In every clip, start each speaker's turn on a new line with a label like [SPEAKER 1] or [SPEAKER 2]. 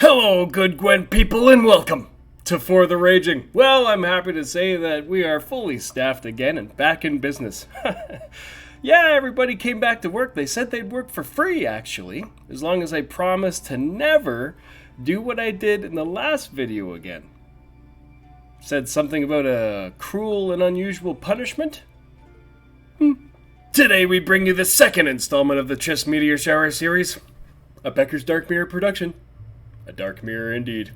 [SPEAKER 1] Hello, good Gwent people, and welcome to For the Raging. Well, I'm happy to say that we are fully staffed again and back in business. Yeah, everybody came back to work. They said they'd work for free, actually, as long as I promised to never do what I did in the last video again. Said something about a cruel and unusual punishment? Today we bring you the second installment of the Triss Meteor Shower series, a Becker's Dark Mirror production. A dark mirror indeed.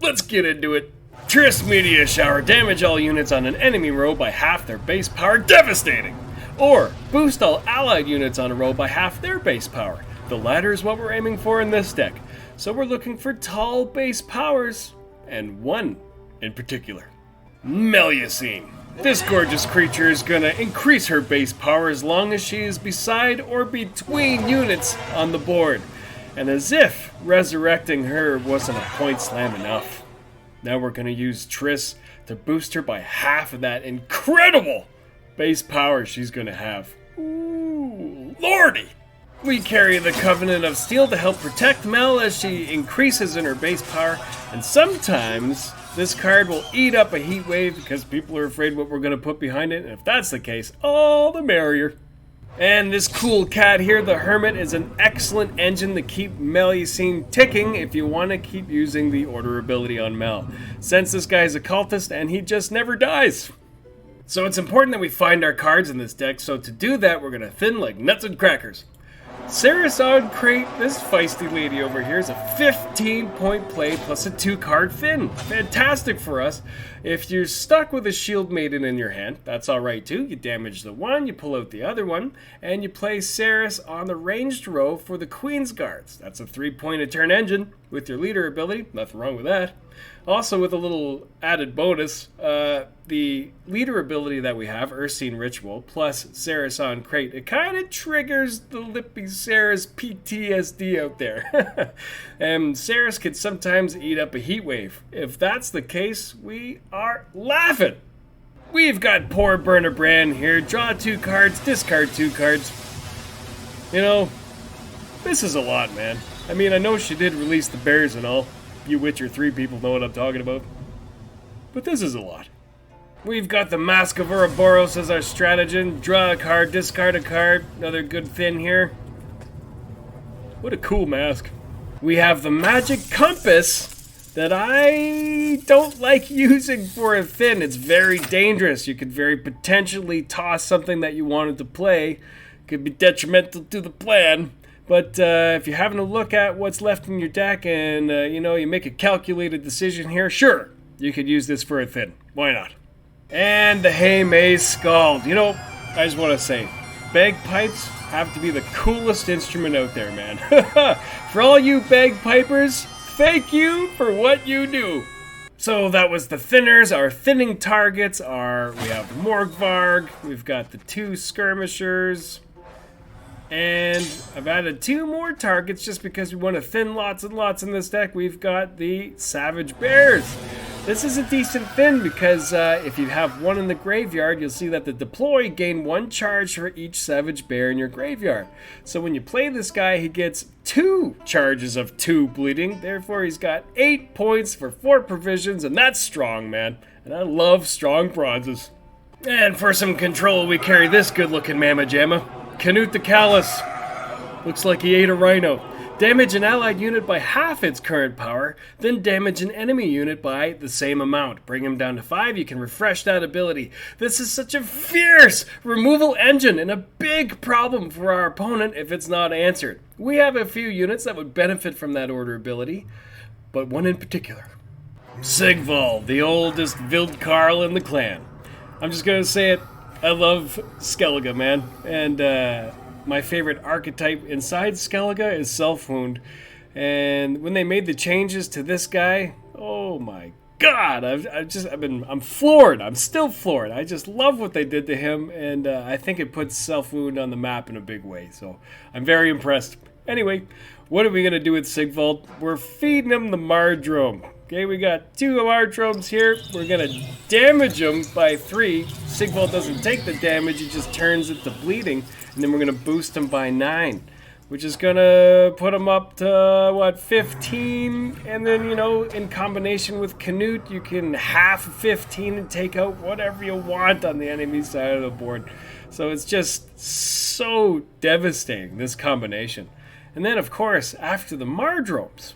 [SPEAKER 1] Let's get into it. Triss Meteor Shower. Damage all units on an enemy row by half their base power. Devastating! Or boost all allied units on a row by half their base power. The latter is what we're aiming for in this deck. So we're looking for tall base powers, and one in particular. Melusine. This gorgeous creature is gonna increase her base power as long as she is beside or between units on the board. And as if resurrecting her wasn't a point slam enough, now we're going to use Triss to boost her by half of that incredible base power she's going to have. Ooh, lordy! We carry the Covenant of Steel to help protect Mel as she increases in her base power, and sometimes this card will eat up a heat wave because people are afraid what we're going to put behind it, and if that's the case, all the merrier. And this cool cat here, the Hermit, is an excellent engine to keep Melusine ticking if you want to keep using the order ability on Mel. Since this guy's a cultist and he just never dies. So it's important that we find our cards in this deck, so to do that we're going to thin like nuts and crackers. Synergies Crate, this feisty lady over here, is a 15-point play plus a 2-card thin. Fantastic for us. If you're stuck with a Shield Maiden in your hand, that's alright too. You damage the one, you pull out the other one, and you play Ceres on the ranged row for the Queen's Guards. That's a 3-point a turn engine with your leader ability. Nothing wrong with that. Also, with a little added bonus, the leader ability that we have, Ursine Ritual, plus Ceres on Crate, it kind of triggers the Lippy Ceres PTSD out there. And Ceres could sometimes eat up a heat wave. If that's the case, we are laughing. We've got poor Burner Brand here. Draw 2 cards, discard 2 cards. You know, this is a lot, man. I mean, I know she did release the bears and all. You Witcher 3 people know what I'm talking about. But this is a lot. We've got the Mask of Ouroboros as our stratagem. Draw a card, discard a card. Another good thin here. What a cool mask. We have the Magic Compass that I don't like using for a thin. It's very dangerous. You could very potentially toss something that you wanted to play. Could be detrimental to the plan. But if you're having a look at what's left in your deck and, you make a calculated decision here, sure, you could use this for a thin. Why not? And the Hey May Scald. You know, I just want to say, bagpipes have to be the coolest instrument out there, man. For all you bagpipers, thank you for what you do. So that was the thinners. Our thinning targets are, we have Morgvarg, we've got the 2 skirmishers, and I've added 2 more targets just because we want to thin lots and lots in this deck. We've got the Savage Bears. This is a decent thin because if you have one in the graveyard, you'll see that the deploy gain 1 charge for each Savage Bear in your graveyard. So when you play this guy, he gets 2 charges of 2 bleeding. Therefore, he's got 8 points for 4 provisions, and that's strong, man. And I love strong bronzes. And for some control, we carry this good-looking Mamma Jamma. Canute the Callous. Looks like he ate a rhino. Damage an allied unit by half its current power, then damage an enemy unit by the same amount. Bring him down to 5, you can refresh that ability. This is such a fierce removal engine and a big problem for our opponent if it's not answered. We have a few units that would benefit from that order ability, but one in particular. Sigvald, the oldest Vildkarl in the clan. I'm just gonna say it. I love Skellige, man, and my favorite archetype inside Skellige is Self-Wound, and when they made the changes to this guy, oh my god, I'm floored. I'm still floored. I just love what they did to him, and I think it puts Self-Wound on the map in a big way, so I'm very impressed. Anyway, what are we gonna do with Sigvald? We're feeding him the Mardrome. Okay, we got 2 Mardromes here. We're gonna damage him by 3. Sigvald doesn't take the damage, he just turns it to bleeding, and then we're gonna boost him by 9. which is gonna put him up to, what, 15? And then, you know, in combination with Canute, you can half 15 and take out whatever you want on the enemy side of the board. So it's just so devastating, this combination. And then, of course, after the Mardromes,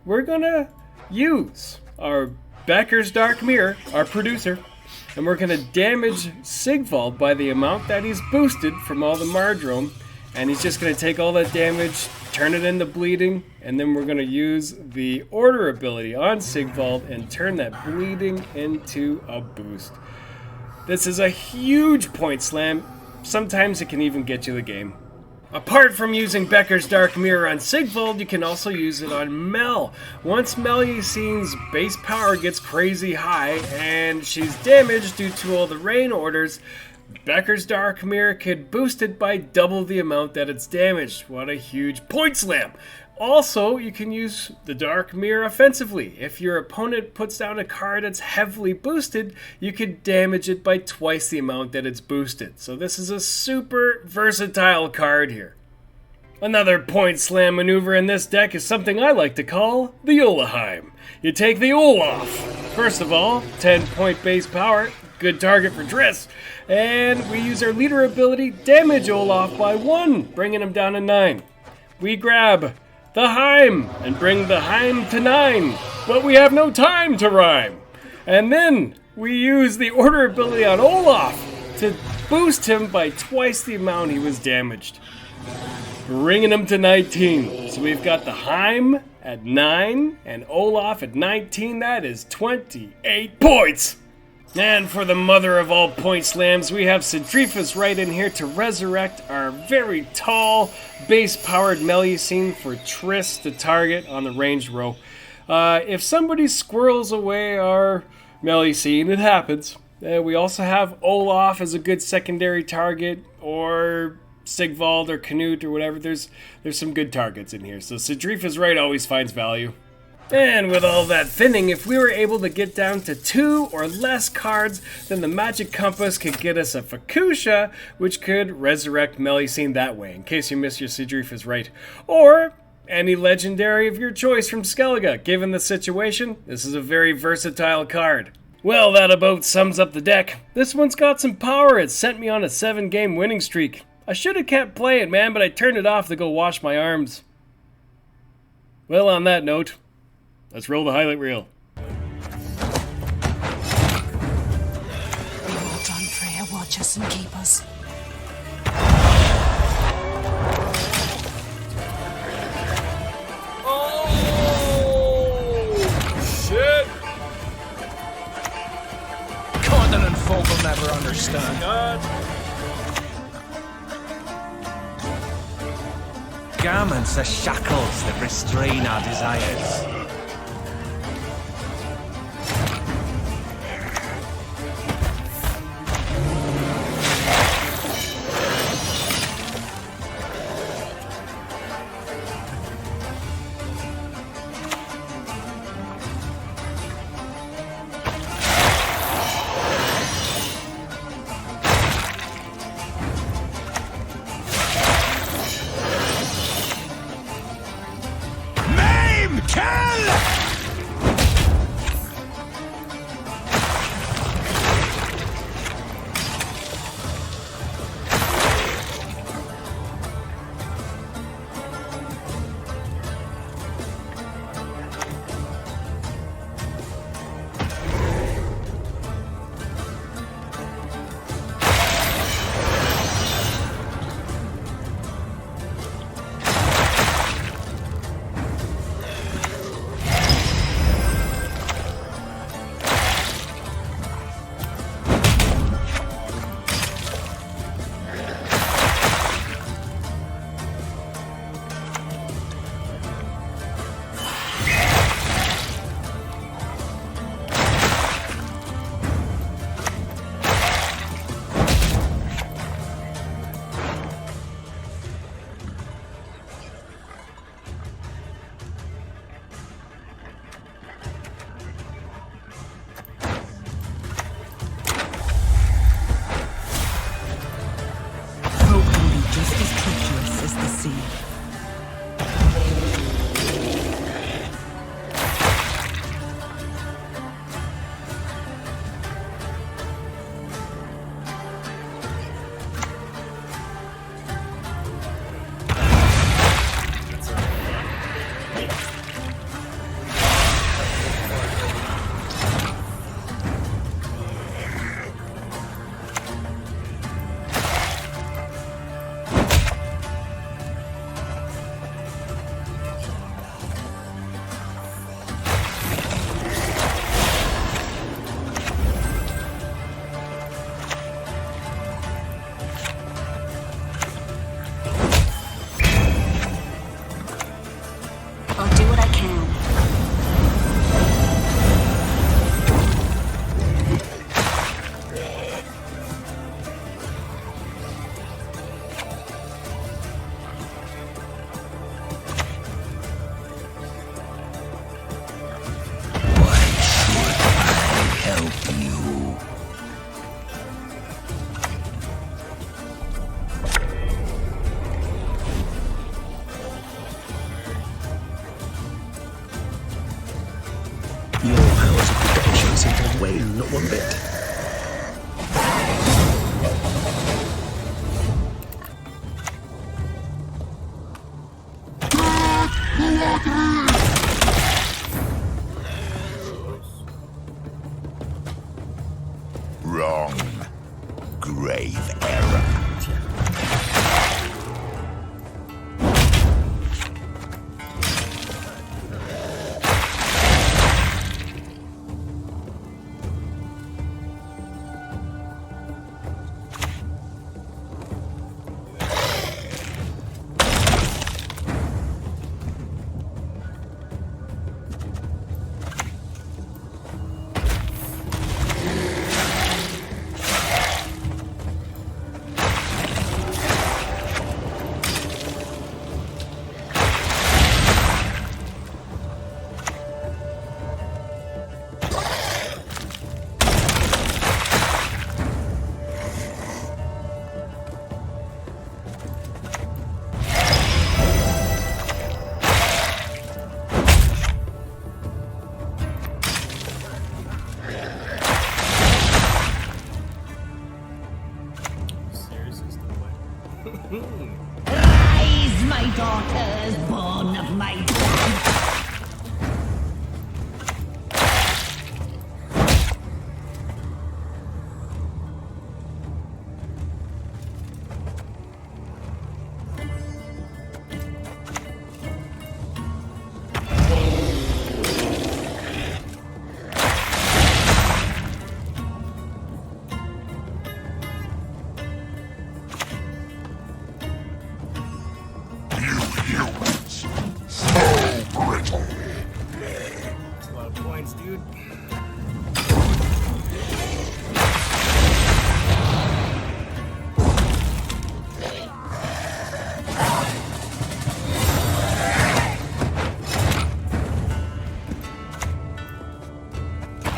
[SPEAKER 1] we're gonna use our Becker's Dark Mirror, our producer, and we're gonna damage Sigvald by the amount that he's boosted from all the Mardrome. And he's just going to take all that damage, turn it into bleeding, and then we're going to use the order ability on Sigvald and turn that bleeding into a boost. This is a huge point slam. Sometimes it can even get you the game. Apart from using Becker's Dark Mirror on Sigvald, you can also use it on Mel. Once Melusine's base power gets crazy high and she's damaged due to all the rain orders, Becker's Dark Mirror could boost it by double the amount that it's damaged. What a huge point slam! Also, you can use the Dark Mirror offensively. If your opponent puts down a card that's heavily boosted, you could damage it by twice the amount that it's boosted. So this is a super versatile card here. Another point slam maneuver in this deck is something I like to call the Olaheim. You take the Olaf. First of all, 10 point base power. Good target for Triss. And we use our leader ability, damage Olaf by 1, bringing him down to 9. We grab the Heim and bring the Heim to 9, but we have no time to rhyme. And then we use the order ability on Olaf to boost him by twice the amount he was damaged, bringing him to 19. So we've got the Heim at 9 and Olaf at 19. That is 28 points. And for the mother of all point slams, we have Sidrifus right in here to resurrect our very tall, base-powered Melusine for Triss to target on the ranged row. If somebody squirrels away our Melusine, it happens. We also have Olaf as a good secondary target, or Sigvald or Canute or whatever. There's some good targets in here. So Sidrifus right always finds value. And with all that thinning, if we were able to get down to 2 or less cards, then the Magic Compass could get us a Fukusha, which could resurrect Melusine that way, in case you missed your Sidrifus right. Or any legendary of your choice from Skellige. Given the situation, this is a very versatile card. Well, that about sums up the deck. This one's got some power. It sent me on a 7-game winning streak. I should have kept playing, man, but I turned it off to go wash my arms. Well, on that note, let's roll the highlight reel.
[SPEAKER 2] Well done, Freya. Watch us and keep us.
[SPEAKER 1] Oh, shit!
[SPEAKER 3] Continent folk will never understand.
[SPEAKER 1] God.
[SPEAKER 3] Garments are shackles that restrain our desires.
[SPEAKER 4] Your powers of protection seem to have waned not one bit.
[SPEAKER 5] Wrong. Grave error.
[SPEAKER 2] Rise, my daughters, born of my blood.
[SPEAKER 1] Dude.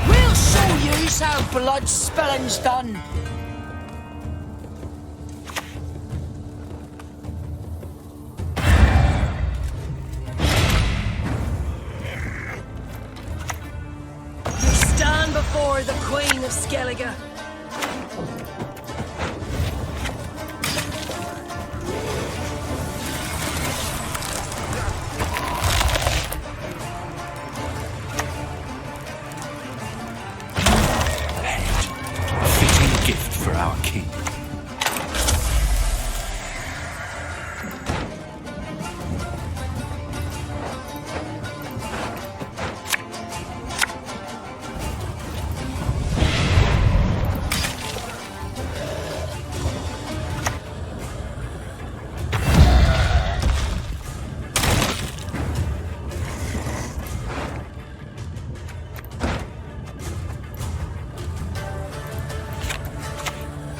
[SPEAKER 2] We'll show you how blood spilling's done. Stand before the Queen of Skellige.
[SPEAKER 3] A fitting gift for our king.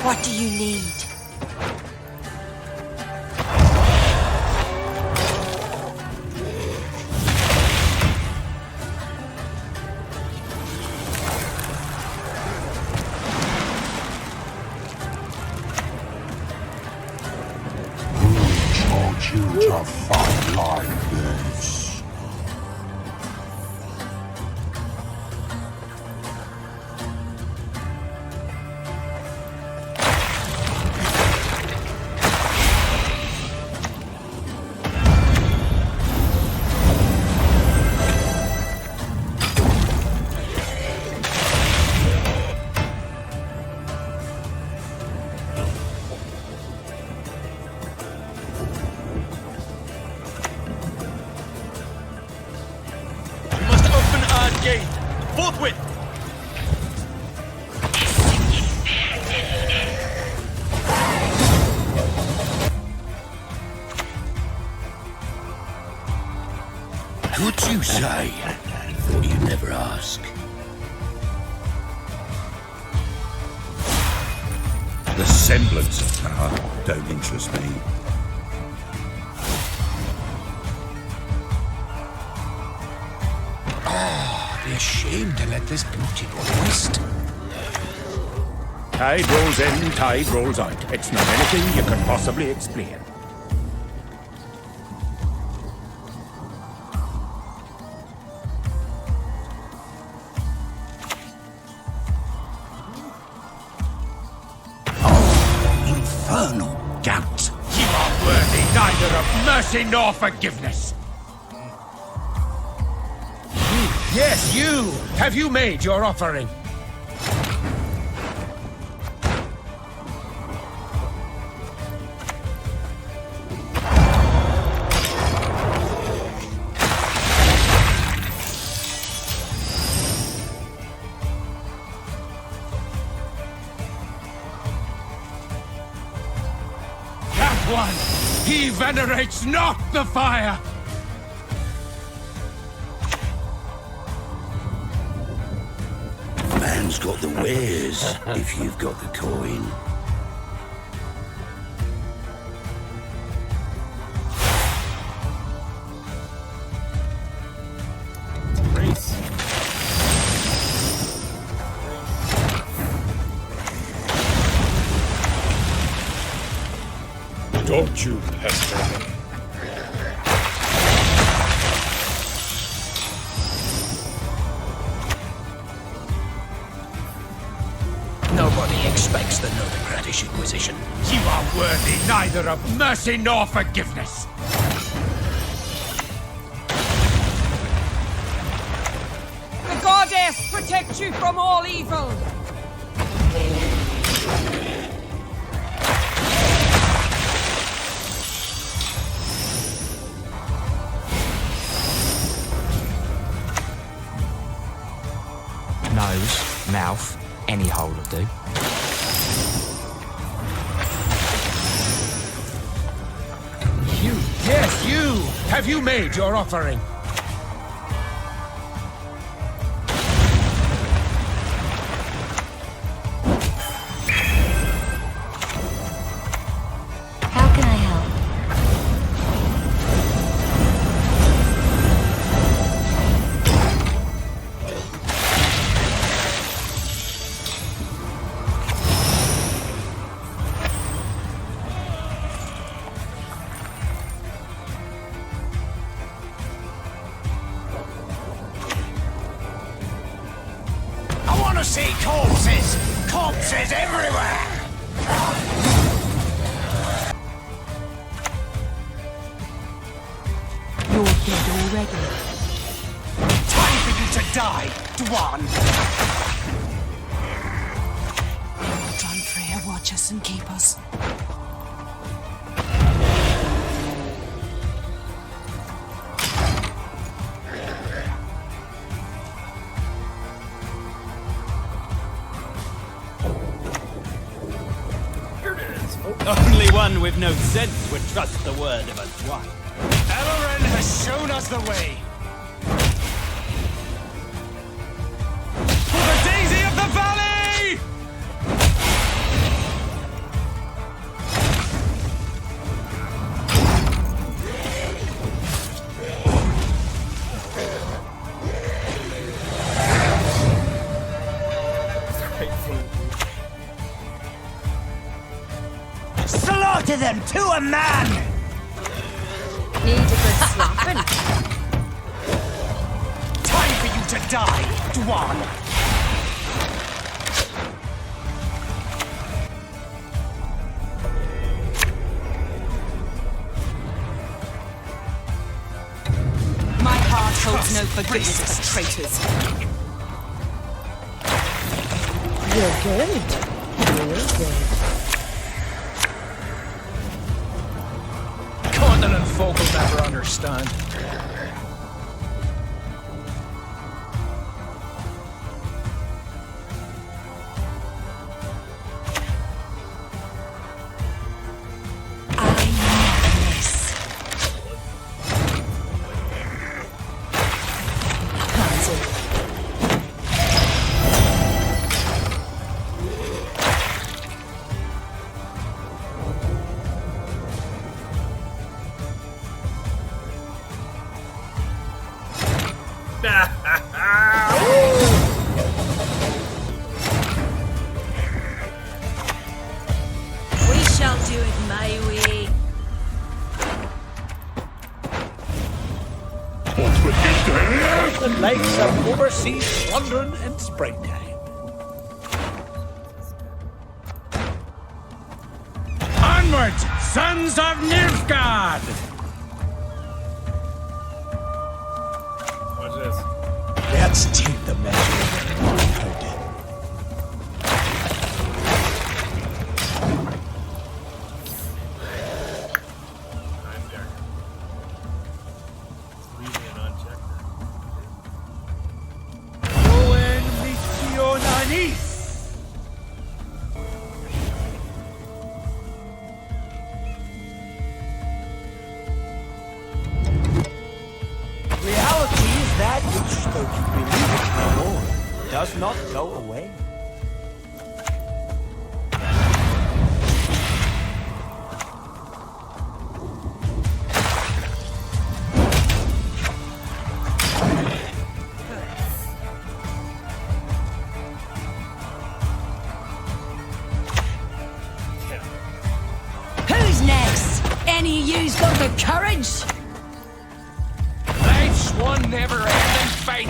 [SPEAKER 2] What do you need?
[SPEAKER 5] Taught you to fight like this.
[SPEAKER 3] Gate! Forthwith!
[SPEAKER 5] Could you say? Thought you'd never ask. The semblance of power don't interest me. Be ashamed to let this beauty go to waste.
[SPEAKER 6] Tide rolls in, tide rolls out. It's not anything you can possibly explain. mercy nor forgiveness. Yes, you! Have you made your offering? That one! He venerates not the fire!
[SPEAKER 5] Man's got the wares, if you've got the coin.
[SPEAKER 6] Don't you pester me.
[SPEAKER 4] Nobody expects the Novigradish Inquisition.
[SPEAKER 6] You are worthy neither of mercy nor forgiveness.
[SPEAKER 7] The goddess protect you from all evil!
[SPEAKER 3] Nose, mouth, any hole will do.
[SPEAKER 6] You, yes, you! Have you made your offering?
[SPEAKER 2] How can I help?
[SPEAKER 3] I want to see corpses! Corpses everywhere!
[SPEAKER 2] You're dead already.
[SPEAKER 3] Time for you to die, Dwan!
[SPEAKER 7] John Freya, watch us and keep us.
[SPEAKER 8] Only one with no sense would trust the word of a swine.
[SPEAKER 3] Elren has shown us the way!
[SPEAKER 6] For the Daisy of the Valley!
[SPEAKER 3] Slaughter them to a man!
[SPEAKER 7] Need a good slapping.
[SPEAKER 3] Time for you to die, Dwan!
[SPEAKER 7] My heart holds no forgiveness of traitors.
[SPEAKER 2] You're good. You're good.
[SPEAKER 4] Continent folk will never understand.
[SPEAKER 7] We shall do it my way.
[SPEAKER 6] What would you do?
[SPEAKER 4] The likes of overseas plundering in springtime.
[SPEAKER 6] Onward, sons of Nilfgaard!
[SPEAKER 3] Let's take the measure of her death.
[SPEAKER 4] Reality is that which, though you believe it no more, does not go away.
[SPEAKER 2] Who's next? Any of you's got the courage?
[SPEAKER 6] Life's one never-ending fight.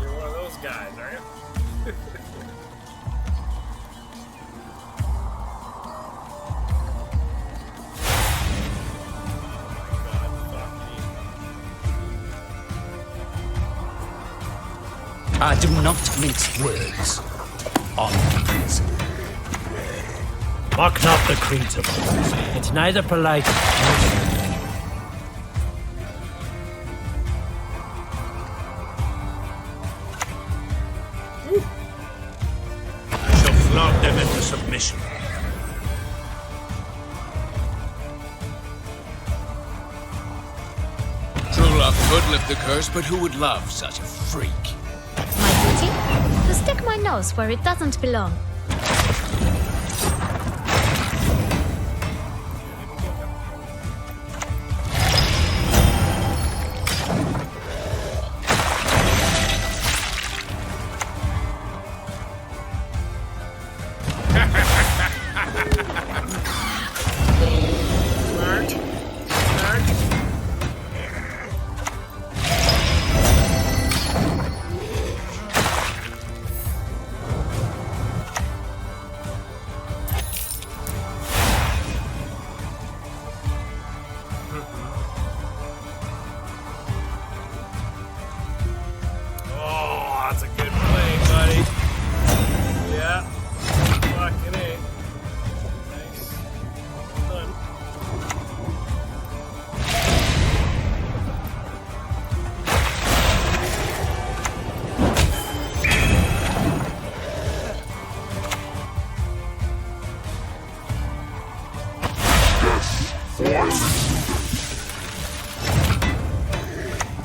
[SPEAKER 1] You're one of those guys, are you?
[SPEAKER 4] I do not mince words on these.
[SPEAKER 8] Mock not the creeds of others. It's neither polite nor friendly.
[SPEAKER 5] I shall flog them into submission.
[SPEAKER 6] True love could lift the curse, but who would love such a freak?
[SPEAKER 9] My duty? To stick my nose where it doesn't belong.
[SPEAKER 1] Oh, that's a good play, buddy. Yeah. Fucking A. Nice. Well done.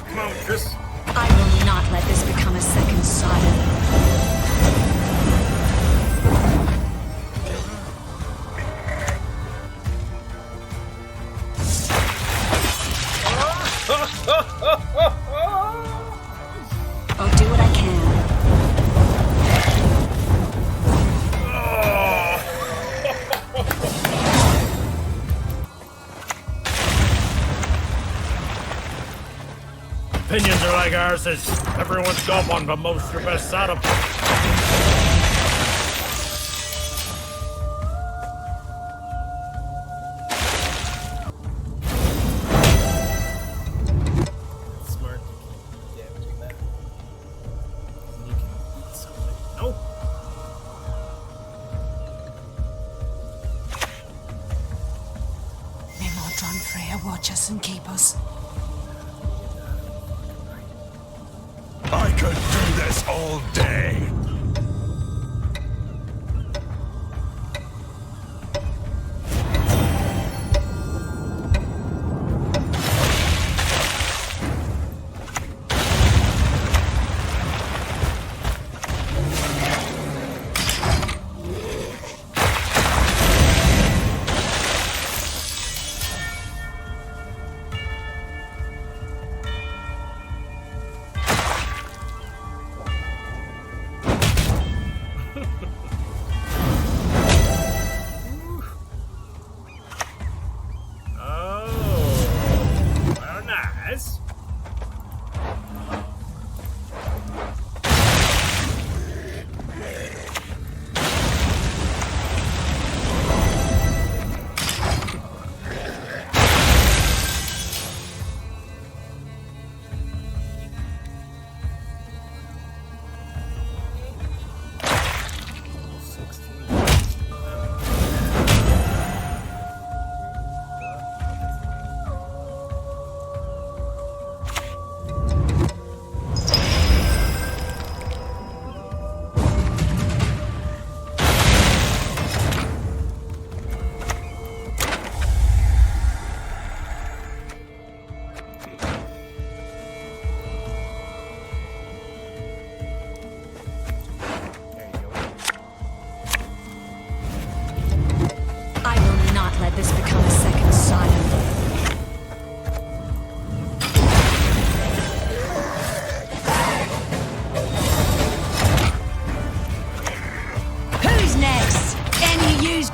[SPEAKER 1] Come on, Triss.
[SPEAKER 9] I will not let this become a second Sodom. I'll do what I can.
[SPEAKER 8] Opinions are like arses. Everyone's got one, but most are best sat up.
[SPEAKER 1] Smart. Damaging that. And you can eat something. Nope.
[SPEAKER 2] May Mordron Freya watch us and keep us.
[SPEAKER 5] I could do this all day.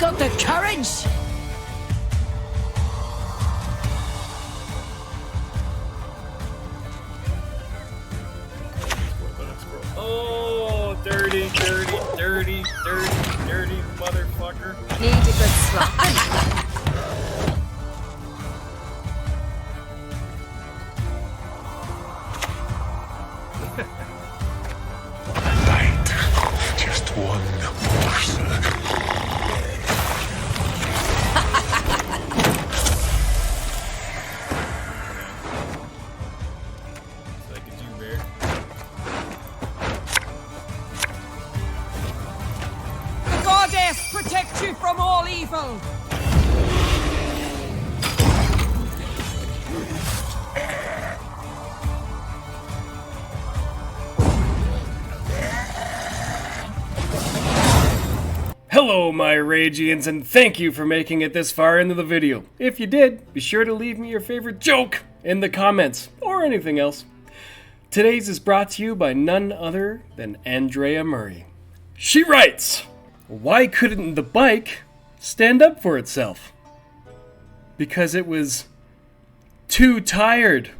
[SPEAKER 2] got the courage.
[SPEAKER 1] Oh, dirty motherfucker.
[SPEAKER 9] Need a good slap.
[SPEAKER 5] Just one morsel.
[SPEAKER 1] Like a Jew bear.
[SPEAKER 7] The goddess protect you from all evil.
[SPEAKER 1] Hello, my Ragians, and thank you for making it this far into the video. If you did, be sure to leave me your favorite joke in the comments, or anything else. Today's is brought to you by none other than Andrea Murray. She writes, "Why couldn't the bike stand up for itself? Because it was too tired."